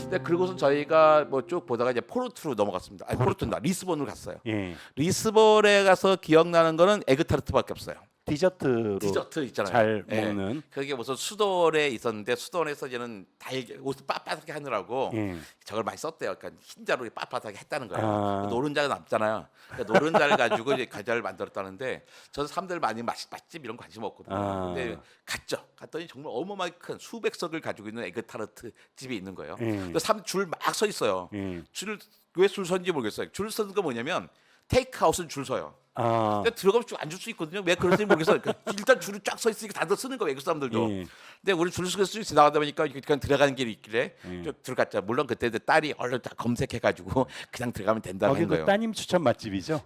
근데 그리고서 저희가 뭐 쭉 보다가 이제 포르투로 넘어갔습니다. 아니 포르투다 리스본으로 갔어요. 예. 리스본에 가서 기억나는 거는 에그타르트밖에 없어요. 디저트로 디저트 있잖아요. 잘 예. 먹는. 그게 무슨 수도원에 있었는데 수도원에서 이제는 옷을 빳빳하게 하느라고 예. 저걸 많이 썼대요. 그러니까 흰자로 빳빳하게 했다는 거예요. 아. 노른자가 남잖아요. 그러니까 노른자를 가지고 이제 과자를 만들었다는데 저는 사람들 많이 맛집 이런 거 관심 없거든요. 아. 근데 갔죠. 갔더니 정말 어마어마하게 큰 수백 석을 가지고 있는 에그타르트 집이 있는 거예요. 예. 사람 줄 막 서 있어요. 예. 줄 왜 줄 서는지 모르겠어요. 줄 서는 거 뭐냐면 테이크아웃은 줄 서요. 아. 근데 들어가면 쭉 앉을 수 있거든요. 왜 그런지 모르겠어요. 일단 줄이 쫙 서 있으니까 다들 쓰는 거예요. 외국 사람들도. 예. 근데 우리 줄 서서 지나가다 보니까 그냥 들어가는 길이 있길래 예. 쭉 들어갔죠. 물론 그때 딸이 얼른 다 검색해가지고 그냥 들어가면 된다는 거기도 거예요. 따님 추천 맛집이죠.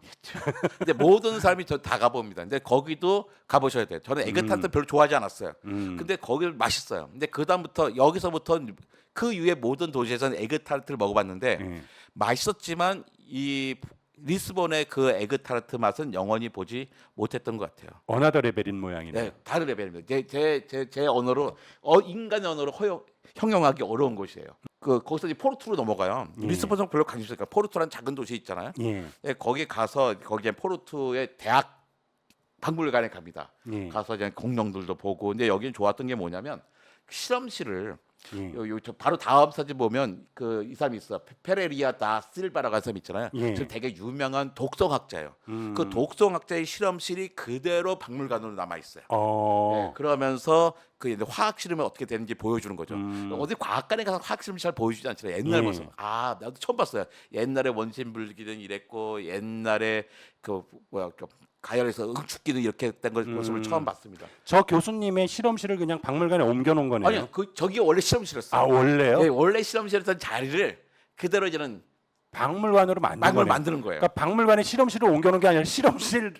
근데 모든 사람이 다 가봅니다. 근데 거기도 가보셔야 돼요. 저는 에그타르트 별로 좋아하지 않았어요. 근데 거기 맛있어요. 근데 그 다음부터 여기서부터 그 이후에 모든 도시에서는 에그타르트를 먹어봤는데 예. 맛있었지만 이 리스본의 그 에그타르트 맛은 영원히 보지 못했던 것 같아요. 어나더 레벨인 모양이네요. 네, 다른 레벨입니다. 제 언어로 인간의 언어로 형용하기 어려운 곳이에요. 거기서 이제 포르투로 넘어가요. 예. 리스본은 별로 관심 없으니까 포르투라는 작은 도시 있잖아요. 예. 네, 거기 가서 거기에 포르투의 대학 박물관에 갑니다. 예. 가서 이제 공룡들도 보고. 근데 여기는 좋았던 게 뭐냐면 실험실을 예. 저 바로 다음 사진 보면 이 사람이 있어. 페레리아 다 실바라고 하는 사람 있잖아요. 예. 저 되게 유명한 독성학자예요. 음. 그 독성학자의 실험실이 그대로 박물관으로 남아 있어요. 어. 그러면서 그 이제 화학 실험이 어떻게 되는지 보여주는 거죠. 음. 어디 과학관에 가서 화학 실험 잘 보여주지 않잖아요. 옛날 예. 모습. 나도 처음 봤어요. 옛날에 원심 불기는 이랬고 옛날에 그 가열에서 응축기는 이렇게 된 모습을 처음 봤습니다. 저 교수님의 실험실을 그냥 박물관에 옮겨 놓은 거네요. 아니요, 저기 원래 실험실이었어요. 아, 원래요? 네, 원래 실험실이었던 자리를 그대로 이제는 박물관으로 만든 막을 거네요. 만드는 거예요. 그러니까 박물관에 실험실을 옮겨 놓은 게 아니라 실험실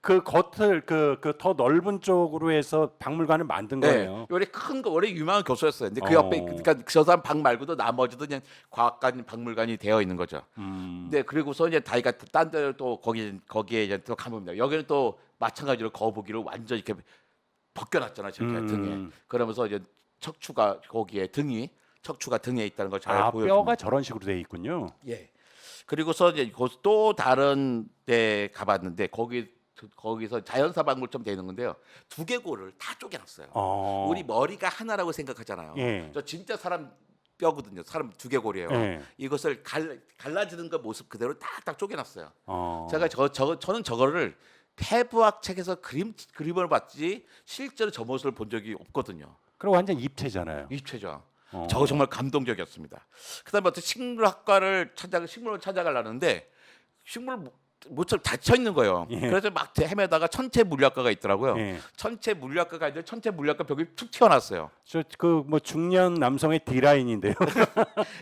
그 겉을 그 더 넓은 쪽으로 해서 박물관을 만든 거예요. 네, 원래 큰 거 원래 유명한 교수였어요. 근데 그 어. 옆에 그러니까 저 사람 방 말고도 나머지도 그냥 과학관 박물관이 되어 있는 거죠. 근데 그리고서 이제 다이가 딴 데로 또 거기에 이제 또 가봅니다. 여기는 또 마찬가지로 거북이를 완전 이렇게 벗겨놨잖아요. 저렇게 등에. 그러면서 이제 척추가 척추가 등에 있다는 걸 잘 아, 보여줍니다. 뼈가 저런 식으로 돼 있군요. 예. 그리고서 이제 또 다른 데 가봤는데 거기서 자연사 박물처럼 되어 있는 건데요. 두개골을 다 쪼개놨어요. 어. 우리 머리가 하나라고 생각하잖아요. 예. 저 진짜 사람 뼈거든요. 사람 두개골이에요. 예. 이것을 갈라지는 거 모습 그대로 딱딱 쪼개놨어요. 어. 제가 저는 저거를 해부학 책에서 그림을 봤지 실제로 저 모습을 본 적이 없거든요. 그리고 완전 입체잖아요. 입체죠. 어. 저거 정말 감동적이었습니다. 그다음에 어떤 식물을 찾아가려는데 식물 모처럼 닫혀 있는 거예요. 예. 그래서 막 헤매다가 천체 물리학과가 있더라고요. 예. 천체 물리학과가 있는데 천체 물리학과 벽이 툭 튀어났어요. 저 그 뭐 중년 남성의 D라인인데요.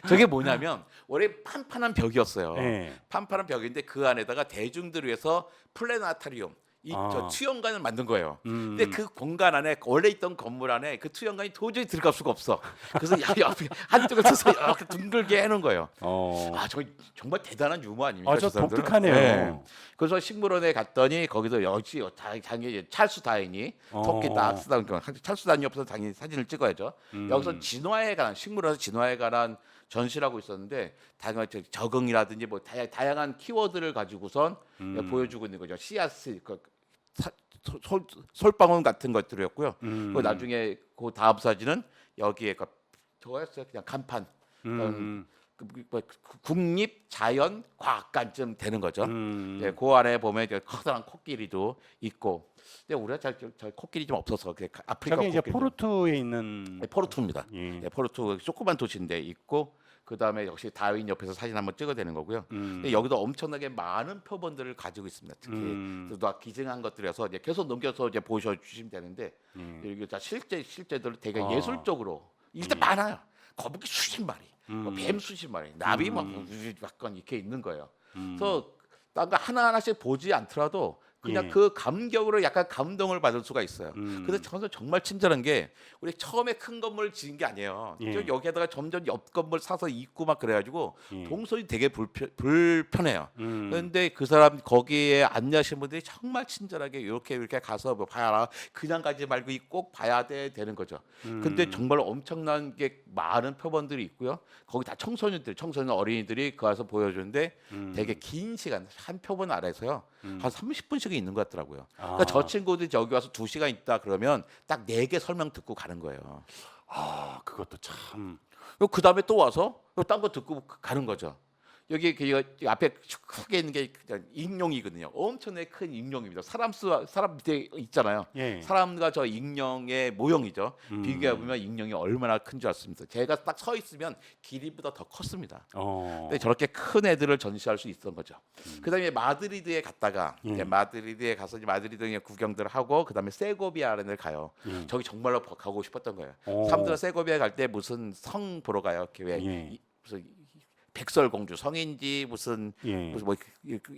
저게 뭐냐면 원래 판판한 벽이었어요. 예. 판판한 벽인데 그 안에다가 대중들을 위해서 플래나타리움 저 투영관을 만든 거예요. 근데 그 공간 안에 원래 있던 건물 안에 그 투영관이 도저히 들어갈 수가 없어. 그래서 옆에 한쪽을 서서 이렇게 둥글게 해놓은 거예요. 어. 정말 대단한 유머 아닙니까? 아, 저 저 사람들은? 독특하네요. 네. 그래서 식물원에 갔더니 거기서 역시 당연히 찰수 다인이 토끼 딱 쓰다 보니까 찰수 다인이 없어서 당연히 사진을 찍어야죠. 여기서 진화에 관한 식물원에서 진화에 관한 전시라고 있었는데 다양한 적응이라든지 뭐 다양한 키워드를 가지고선 보여주고 있는 거죠. 씨앗 솔방울 같은 것들이었고요. 그 나중에 그 다음 사진은 여기에 저거였어요. 그냥 간판. 국립 자연 과학관쯤 되는 거죠. 네, 그 안에 보면 이제 커다란 코끼리도 있고. 근데 우리가 저 코끼리 좀 없어서 아프리카 저게 이제 코끼리. 포르투에 있는 네, 포르투입니다. 예. 네, 포르투 조그만 도시인데 있고 그 다음에 역시 다윈 옆에서 사진 한번 찍어야 되는 거고요. 근데 여기도 엄청나게 많은 표본들을 가지고 있습니다. 특히 또 기증한 것들이어서 이제 계속 넘겨서 이제 보셔주시면 되는데 여기 다 실제들 되게 예술적으로 일단 많아요. 거북이 수십 마리, 뱀 수십 마리, 나비 막 이렇게 있는 거예요. 그래서 딴 거 하나하나씩 보지 않더라도 그냥 예. 그 감격으로 약간 감동을 받을 수가 있어요. 근데 저는 정말 친절한 게 우리 처음에 큰 건물 지은 게 아니에요. 예. 저 여기에다가 점점 옆 건물 사서 있고 막 그래가지고 예. 동선이 되게 불편해요. 음. 그런데 그 사람 거기에 안내하신 분들이 정말 친절하게 이렇게 가서 뭐 봐라. 그냥 가지 말고 꼭 봐야 되는 거죠. 근데 정말 엄청난 게 많은 표본들이 있고요. 거기 다 청소년 어린이들이 그 와서 보여주는데 되게 긴 시간 한 표본 아래서요. 한 30분씩은 있는 것 같더라고요. 그러니까 저 친구들이 여기 와서 2시간 있다 그러면 딱 4개 설명 듣고 가는 거예요. 아, 그것도 참. 그 다음에 또 와서 딴 거 듣고 가는 거죠. 여기 그 앞에 크게 있는 게 그냥 익룡이거든요. 엄청나게 큰 익룡입니다. 사람 밑에 있잖아요. 예. 사람과 저 익룡의 모형이죠. 비교해 보면 익룡이 얼마나 큰 줄 알습니다. 제가 딱 서 있으면 길이보다 더 컸습니다. 근데 저렇게 큰 애들을 전시할 수 있었던 거죠. 그다음에 마드리드에 갔다가 이제 마드리드에 가서 이제 마드리드 구경들 하고 그다음에 세고비아라는 데를 가요. 저기 정말로 가고 싶었던 거예요. 사람들은 세고비아 갈 때 무슨 성 보러 가요. 이렇게 왜 무슨 백설공주 성인지 무슨 뭐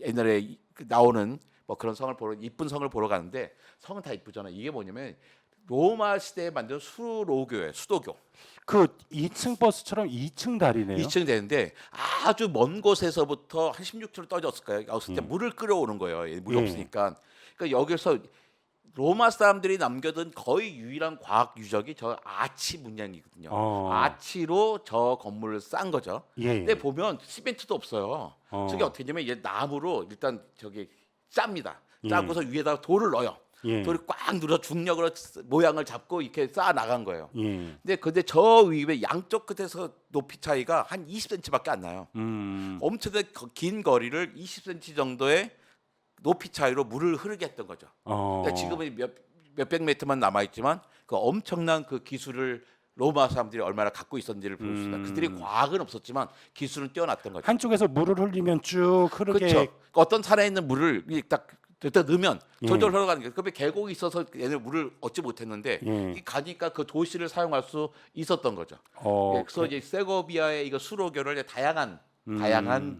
옛날에 나오는 뭐 그런 성을 보러 이쁜 성을 보러 가는데 성은 다 이쁘잖아. 이게 뭐냐면 로마 시대에 만든 수로교예요. 수도교. 그 2층 버스처럼 2층 다리네요. 2층 되는데 아주 먼 곳에서부터 한 16km 떨어졌을 거예요. 없을 때 물을 끌어오는 거예요. 물이 없으니까. 그러니까 여기서 로마 사람들이 남겨둔 거의 유일한 과학 유적이 저 아치 문양이거든요. 아치로 저 건물을 싼 거죠. 근데 보면 시멘트도 없어요. 저게 어떻게 되냐면 이제 나무로 일단 저기 짭니다. 짜고서 위에다가 돌을 넣어요. 돌이 꽉 눌러 중력으로 모양을 잡고 이렇게 쌓아 나간 거예요. 근데 저 위에 양쪽 끝에서 높이 차이가 한 20cm밖에 안 나요. 엄청나게 긴 거리를 20cm 정도의 높이 차이로 물을 흐르게 했던 거죠. 그러니까 지금은 몇백 미터만 남아 있지만 그 엄청난 그 기술을 로마 사람들이 얼마나 갖고 있었는지를 볼 수 있다. 그들이 과학은 없었지만 기술은 뛰어났던 거죠. 한쪽에서 물을 흘리면 쭉 흐르게. 그렇죠. 어떤 산에 있는 물을 딱 넣으면 저절로 흘러가는 거예요. 그런데 계곡이 있어서 얘네 물을 얻지 못했는데 가니까 그 도시를 사용할 수 있었던 거죠. 그래서 이제 세고비아의 이거 수로교를 다양한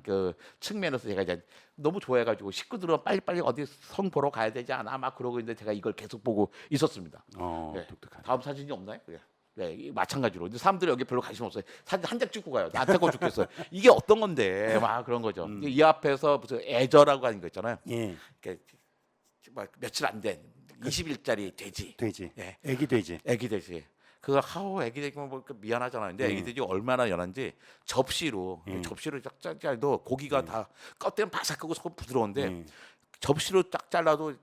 그 측면에서 제가 이제 너무 좋아해가지고 식구들은 빨리빨리 어디 성 보러 가야 되지 않아 막 그러고 있는데 제가 이걸 계속 보고 있었습니다. 독특하네. 다음 사진이 없나요? 네, 마찬가지로. 근데 사람들이 여기 별로 관심 없어요. 사진 한 장 찍고 가요. 나한테 거 죽겠어요. 이게 어떤 건데? 막 그런 거죠. 이 앞에서 무슨 애저라고 하는 거 있잖아요. 막 며칠 안 된 20일짜리 돼지. 예. 애기 돼지. 애기 돼지. 그거 애기 돼지면 뭐 미안하잖아요. 근데 애기 돼지 얼마나 연한지 접시로 쫙 잘라도 고기가 다 껍데기는 바삭하고 속은 부드러운데 접시로 쫙 잘라도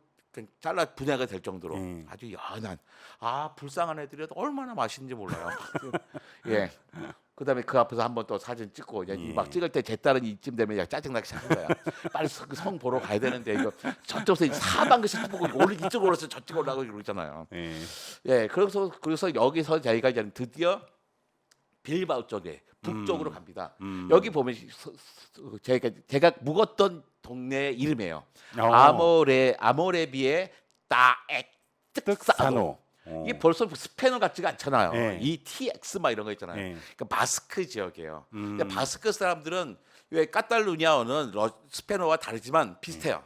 잘라 분해가 될 정도로 아주 연한 불쌍한 애들이 얼마나 맛있는지 몰라요. 예. 그다음에 그 앞에서 한번 또 사진 찍고 이제 막 찍을 때 제 딸은 이쯤 되면 짜증나기 시작한 거야. 빨리 성 보러 가야 되는데 이거 저쪽에서 사방긋이 보고 오늘 이쪽으로 와서 저쪽 올라가고 그러잖아요. 예. 그래서 여기서 저희가 이제 드디어 빌바오 쪽에 북쪽으로 갑니다. 여기 보면 제가 묵었던 동네 이름이에요. 아모레비에 따엑특사노. 이게 벌써 스페너 같지가 않잖아요. 이 TX 막 이런 거 있잖아요. 그러니까 바스크 지역이에요. 근데 바스크 사람들은 왜 카탈루냐어는 스페너와 다르지만 비슷해요.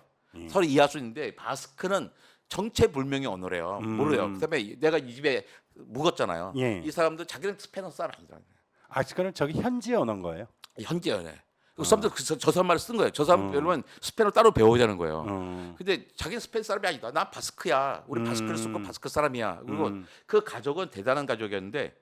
서로 이해할 수 있는데 바스크는 정체불명의 언어래요. 모르요. 그다음에 내가 이 집에 묵었잖아요. 이 사람들 자기는 스페너 사람 아니잖아요. 그거는 저기 현지 언어인 거예요? 현지 언어. 그 사람들 저 사람 말을 쓴 거예요. 저 사람 여러분 스페인어 따로 배워야되는 거예요. 근데 자기는 스페인 사람이 아니다. 난 바스크야. 우리 바스크를 쓰고 바스크 사람이야. 그리고 그 가족은 대단한 가족이었는데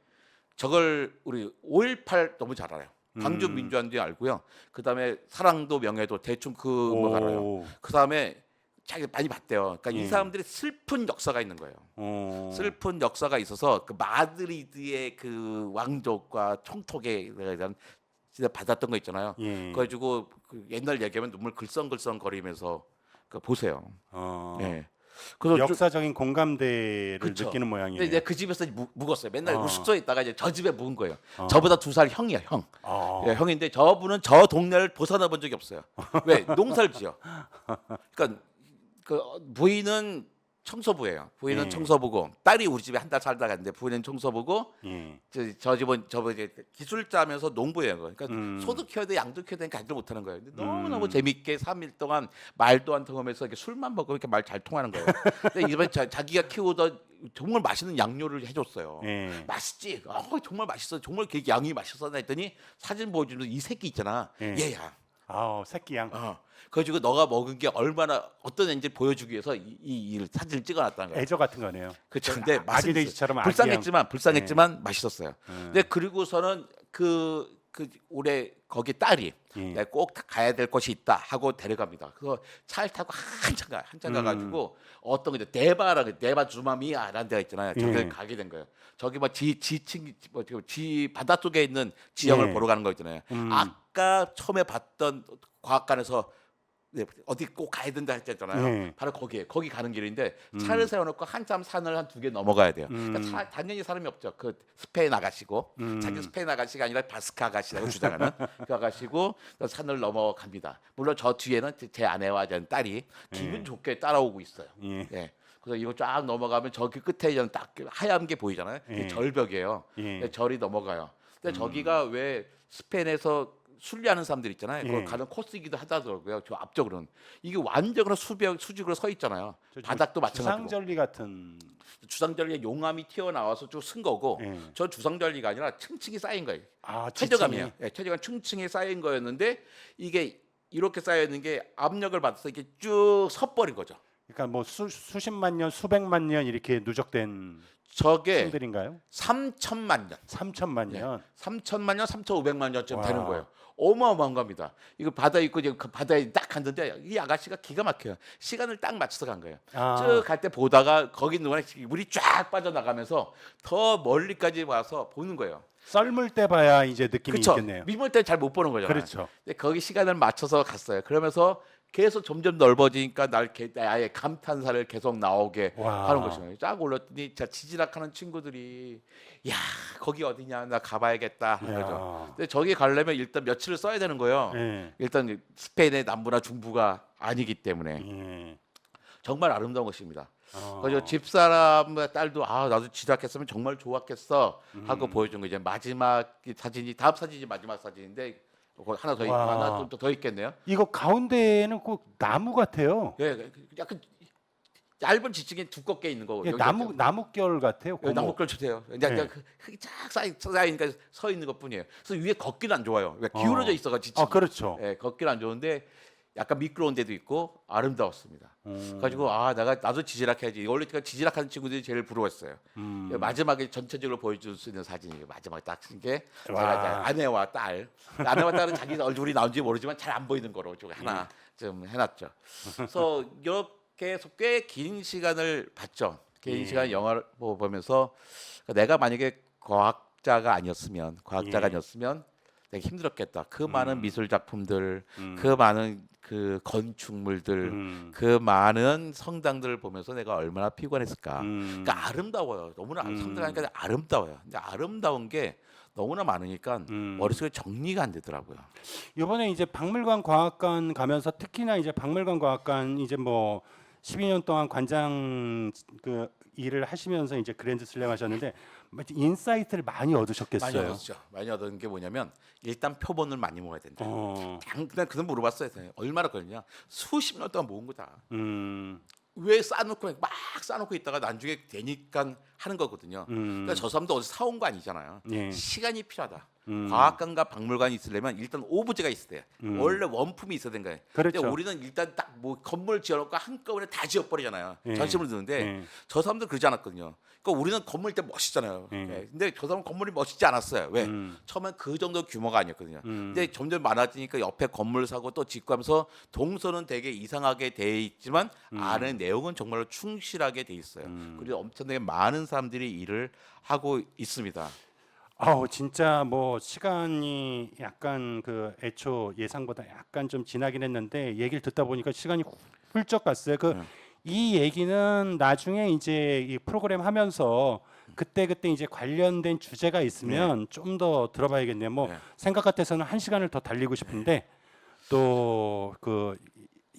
저걸 우리 5.18 너무 잘 알아요. 광주 민주화운동 알고요. 그다음에 사랑도 명예도 대충 그거 알아요. 그다음에 자기 많이 봤대요. 그러니까 이 사람들이 슬픈 역사가 있는 거예요. 슬픈 역사가 있어서 그 마드리드의 그 왕족과 총독에 대한 진짜 받았던 거 있잖아요. 그래가지고 그 옛날 얘기하면 눈물 글썽글썽 거리면서 그 보세요. 예. 그래서 역사적인 공감대를 그쵸. 느끼는 모양이에요. 근데 내가 그 집에서 묵었어요. 맨날 그 숙소에 있다가 이제 저 집에 묵은 거예요. 저보다 2살 형이야, 형. 예, 형인데 저분은 저 동네를 벗어나 본 적이 없어요. 왜? 농사를 지어. 그러니까 그 부인은 청소부예요. 부인은 예. 청소부고 딸이 우리 집에 한 달 살다 갔는데 부인은 청소부고 예. 저 집은 이제 기술자면서 농부예요. 그러니까 음. 소도 키워야 돼, 양도 키워야 되니까 가지를 못하는 거예요. 근데 너무너무 재밌게 3일 동안 말도 안 통하면서 이렇게 술만 먹으면 이렇게 말 잘 통하는 거예요. 근데 이번에 자기가 키우던 정말 맛있는 양료를 해줬어요. 예. 맛있지? 정말 맛있어. 정말 그 양이 맛있어. 했더니 사진 보여주면서 이 새끼 있잖아. 예. 얘야. 새끼양. 그래가지고 너가 먹은 게 얼마나 어떤 애인지 보여주기 위해서 이 사진을 찍어놨다는 거예요. 애저 같은 거네요. 그렇죠. 근데 아기 돼지처럼 불쌍했지만 맛있었어요. 근데 그리고서는 그 올해 거기 딸이 내가 꼭 가야 될 곳이 있다 하고 데려갑니다. 그래서 차를 타고 한참 가가지고 어떤 게 네바 주마미아라는 데가 있잖아요. 저기 가게 된 거예요. 저기 지 바다 쪽에 있는 지형을 보러 가는 거 있잖아요. 아까 처음에 봤던 과학관에서 어디 꼭 가야 된다 했잖아요. 바로 거기 가는 길인데 차를 세워놓고 한참 산을 한 2개 넘어가야 돼요. 그러니까 당연히 사람이 없죠. 그 스페인 아가씨고 자기 스페인 아가씨가 아니라 바스크 아가씨라고 주장하는 그 아가씨고 산을 넘어갑니다. 물론 저 뒤에는 제 아내와 제 딸이 기분 좋게 따라오고 있어요. 예. 그래서 이거 쫙 넘어가면 저기 끝에 딱 하얀 게 보이잖아요. 이게 절벽이에요. 절이 넘어가요. 근데 저기가 왜 스페인에서 순례하는 사람들 있잖아요. 그걸 가는 코스이기도 하더라고요. 저 앞쪽으로는 이게 완전으로 수직으로 서 있잖아요. 바닥도 마찬가지고. 주상절리 같은. 주상절리에 용암이 튀어나와서 쭉 쓴 거고, 저 주상절리가 아니라 층층이 쌓인 거예요. 지층이. 퇴적암이에요. 퇴적암 층층이 쌓인 거였는데 이게 이렇게 쌓여 있는 게 압력을 받아서 이게 쭉 섰버린 거죠. 그러니까 뭐 수십만 년, 수백만 년 이렇게 누적된 저게 층들인가요? 3천만 년. 3천만 년. 3천만 년, 3,500만 년쯤 와. 되는 거예요. 어마어마한 겁니다. 이거 바다에 있고 이제 그 바다에 딱 갔는데 이 아가씨가 기가 막혀요. 시간을 딱 맞춰서 간 거예요. 쭉 갈 때 보다가 거기 있는 거에 물이 쫙 빠져나가면서 더 멀리까지 와서 보는 거예요. 썰물 때 봐야 이제 느낌이 그렇죠. 있겠네요. 미물 때 잘 못 보는 거잖아요. 그렇죠. 근데 거기 시간을 맞춰서 갔어요. 그러면서 계속 점점 넓어지니까 아예 감탄사를 계속 나오게 와. 하는 것이에요. 쫙 올랐더니 지지락하는 친구들이 야 거기 어디냐 나 가봐야겠다 하는 거죠. 근데 저기 가려면 일단 며칠을 써야 되는 거예요. 일단 스페인의 남부나 중부가 아니기 때문에 정말 아름다운 것입니다. 그래서 집사람의 딸도 나도 지락했으면 정말 좋았겠어 하고 보여준 거 이제 마지막 사진이 다음 사진이 마지막 사진인데 하나 더 하나 좀 더 있겠네요. 이거 가운데는 꼭 나무 같아요. 예, 약간 얇은 지층에 두껍게 있는 거고. 예, 나무결 같아요. 나무결 주세요. 그냥 흙이 쫙 쌓이니까 서 있는 것뿐이에요. 그래서 위에 걷기는 안 좋아요. 기울어져 있어가 지층. 그렇죠. 예, 걷기는 안 좋은데 약간 미끄러운 데도 있고 아름다웠습니다. 가지고 나도 지지락해야지. 원래 지지락하는 친구들이 제일 부러웠어요. 마지막에 전체적으로 보여줄 수 있는 사진이에요. 마지막에 딱 쓴 게 제가 아내와 딸은 자기 얼굴이 나온지 모르지만 잘 안 보이는 거로 좀 하나 좀 해놨죠. 그래서 이렇게 해서 꽤 긴 시간을 봤죠. 긴 시간 영화를 보면서 내가 만약에 과학자가 아니었으면 되게 힘들었겠다. 그 많은 미술 작품들, 그 많은 그 건축물들, 그 많은 성당들을 보면서 내가 얼마나 피곤했을까. 그러니까 아름다워요. 너무나 성당하니까 아름다워요. 근데 아름다운 게 너무나 많으니까 머릿속에 정리가 안 되더라고요. 이번에 이제 박물관 과학관 가면서 특히나 이제 박물관 과학관 이제 뭐 12년 동안 관장 그 일을 하시면서 이제 그랜드 슬램 하셨는데 인사이트를 많이 얻으셨겠어요. 많이 얻었죠. 많이 얻은 게 뭐냐면 일단 표본을 많이 모아야 된다. 그냥 그냥 물어봤어요. 얼마나 걸리냐? 수십 년 동안 모은 거다. 왜 쌓아놓고 막 쌓아놓고 있다가 나중에 되니까 하는 거거든요. 그러니까 저 사람도 어디서 사온 거 아니잖아요. 시간이 필요하다. 과학관과 박물관이 있으려면 일단 오브제가 있어야 돼. 원래 원품이 있어야 되는 거예요. 그렇죠. 근데 우리는 일단 딱 뭐 건물 지어놓고 한꺼번에 다 지어버리잖아요. 전심을 드는데 저 사람들 그러지 않았거든요. 그러니까 우리는 건물 때 멋있잖아요. 근데 저 사람은 건물이 멋있지 않았어요. 왜? 처음엔 그 정도 규모가 아니었거든요. 근데 점점 많아지니까 옆에 건물 사고 또 짓고 하면서 동선은 되게 이상하게 돼 있지만 안에 내용은 정말로 충실하게 돼 있어요. 그리고 엄청나게 많은 사람들이 일을 하고 있습니다. 진짜 뭐 시간이 약간 그 애초 예상보다 약간 좀 지나긴 했는데 얘기를 듣다 보니까 시간이 훌쩍 갔어요. 이 얘기는 나중에 이제 이 프로그램 하면서 그때 이제 관련된 주제가 있으면 좀 더 들어봐야겠네요. 생각 같아서는 1시간을 더 달리고 싶은데 또 그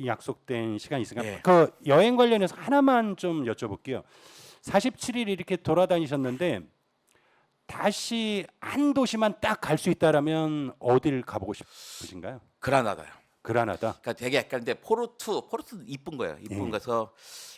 약속된 시간이 있으니까 예. 그 여행 관련해서 하나만 좀 여쭤볼게요. 47일 이렇게 돌아다니셨는데 다시 한 도시만 딱 갈 수 있다라면 어디를 가보고 싶으신가요? 그라나다요. 그라나다. 그러니까 되게 약간 근데 포르투 이쁜 거예요. 이쁜 예. 거서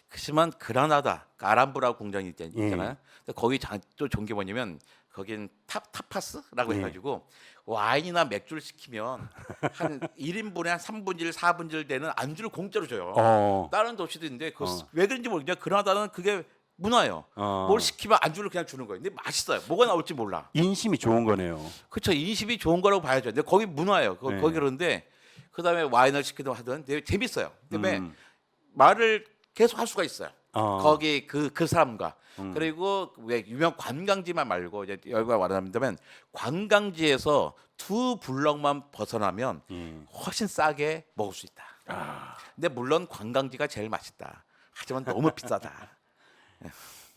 그렇지만 그라나다 아람브라 공장이 예. 있잖아요. 근데 거기 또 좋은 게 뭐냐면 거긴 타파스라고 예. 해가지고 와인이나 맥주를 시키면 한 1인분에 한 3분질 4분질 되는 안주를 공짜로 줘요. 다른 도시도 있는데 왜 그런지 모르겠냐. 그라나다는 그게 문화예요. 뭘 시키면 안주를 그냥 주는 거예요. 근데 맛있어요. 뭐가 나올지 몰라. 인심이 좋은 거네요. 그렇죠. 인심이 좋은 거라고 봐야죠. 근데 거기 문화예요. 네. 거기 그런데 그다음에 와인을 시키든 하든 되게 재밌어요. 그다음에 음. 말을 계속 할 수가 있어요. 거기 그 사람과 음. 그리고 왜 유명 관광지만 말고 이제 여기가 말하자면 관광지에서 2블럭만 벗어나면 훨씬 싸게 먹을 수 있다. 근데 물론 관광지가 제일 맛있다. 하지만 너무 비싸다.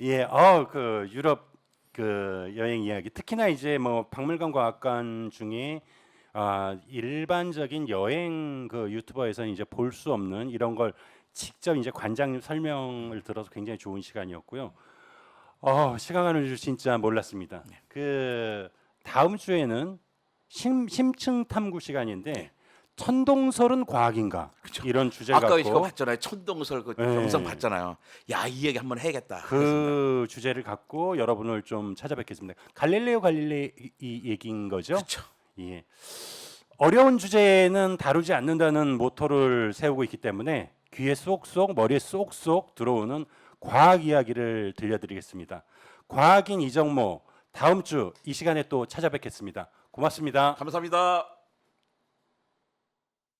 예, 그 유럽 그 여행 이야기 특히나 이제 뭐 박물관 과학관 중에 일반적인 여행 그 유튜버에서는 이제 볼 수 없는 이런 걸 직접 이제 관장님 설명을 들어서 굉장히 좋은 시간이었고요. 시간 가는 줄 진짜 몰랐습니다. 그 다음 주에는 심층 탐구 시간인데 천동설은 과학인가 이런 주제를 아까 갖고 이거 봤잖아요. 천동설 그 네. 영상 봤잖아요. 야, 이 얘기 한번 해야겠다. 그 주제를 갖고 여러분을 좀 찾아뵙겠습니다. 갈릴레오 갈릴레이 얘기인 거죠? 그렇죠. 예. 어려운 주제는 다루지 않는다는 모토를 세우고 있기 때문에 귀에 쏙쏙 머리에 쏙쏙 들어오는 과학 이야기를 들려드리겠습니다. 과학인 이정모 다음 주 이 시간에 또 찾아뵙겠습니다. 고맙습니다. 감사합니다.